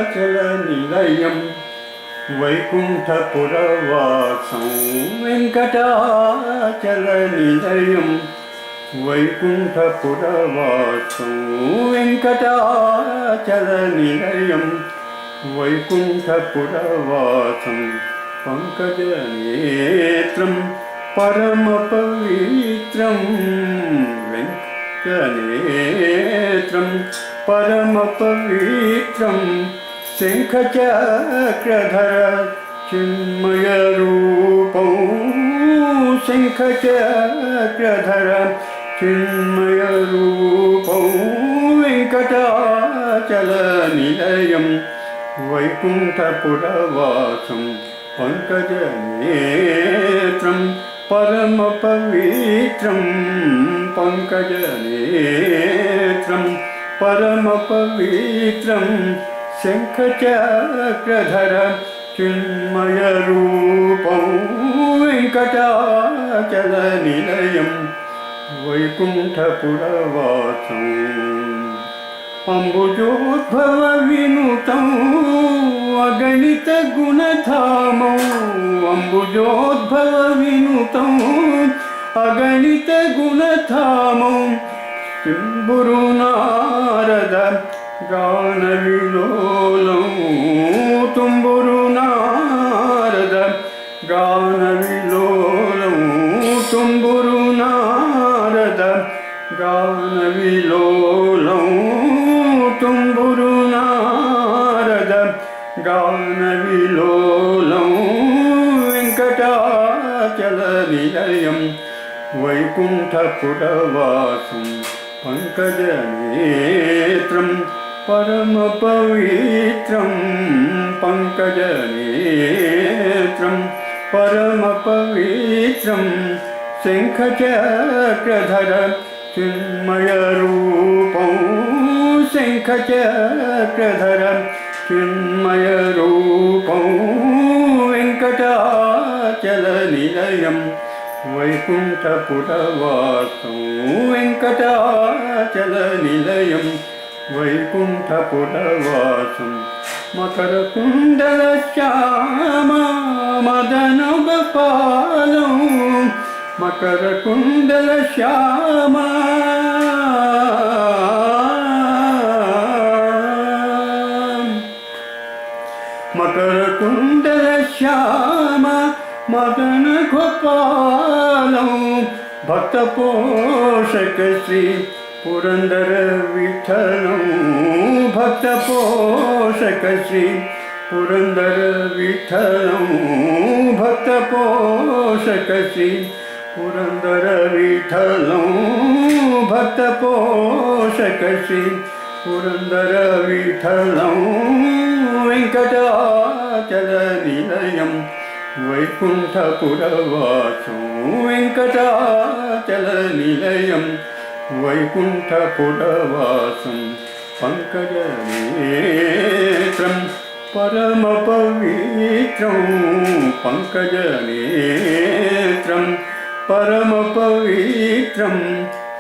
వెంకటాచలనిలయం వైకుంఠపురవాసం వెంకటాచలనిలయం వైకుంఠపురవాసం వెంకటాచలనిలయం వైకుంఠపురవాసం పంకజనేత్రం పరమపవిత్రం వెంకటనేత్రం పరమపవిత్రం శంఖచక్రధర చిన్మయరూపం శంఖచక్రధర చిన్మయరూపం వెంకటాచలనిలయం వైకుంఠపురవాసం పంకజనేత్రం పరమపవిత్రం పంకజనేత్రం పరమపవిత్రం శంఖచక్రధర చిన్మయరూపం వెంకటాచలనిలయం వైకుంఠపురవాసం అంబుజోద్భవ వినుతం అగణిత గుణధామం అంబుజోద్భవ వినుతం అగణిత గుణధామం శంభురు నారద గాన విలోలం తుంబురు నారద గాన విలోలం తుంబురు నారద గాన విలోలం తుంబురు నారద గాన విలోలం వెంకటాచలనిలయం వైకుంఠపురవాసం పంకజనేత్రం పరమపవిత్రం పంకజనేత్రం పరమపవిత్రం శంఖచక్రధర చిన్మయరూపం శంఖచక్రధర చిన్మయరూపం వెంకటాచలనిలయం వైకుంఠపురవాసం వెంకటాచలనిలయం వైకుంఠపురవాసం మకరకుండలశ్యామ మదనగోపాలం మకరకుండలశ్యామ మకరకుండలశ్యామ మదనగోపాలం భక్తపోషక శ్రీ పురందర విఠలం భక్తపోషక శ్రీ పురందర విఠలం భక్తపోషక శ్రీ పురందర విఠలం భక్తపోషక శ్రీ పురందర విఠలం వెంకటాచలనిలయం వైకుంఠపురవాసం వెంకటాచలనిలయం వైకుంఠపురవాసం పంకజనేత్రం పరమపవిత్రం పంకజనేత్రం పరమపవిత్రం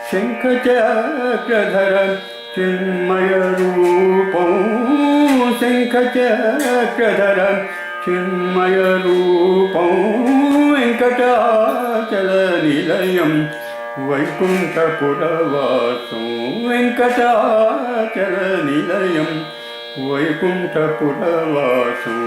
శంఖచక్రధర చిన్మయరూపం శంఖచక్రధర చిన్మయరూపం వెంకటాచలనిలయం వైకుంఠపురవాసం వెంకటాచలనిలయం వైకుంఠపురవాసం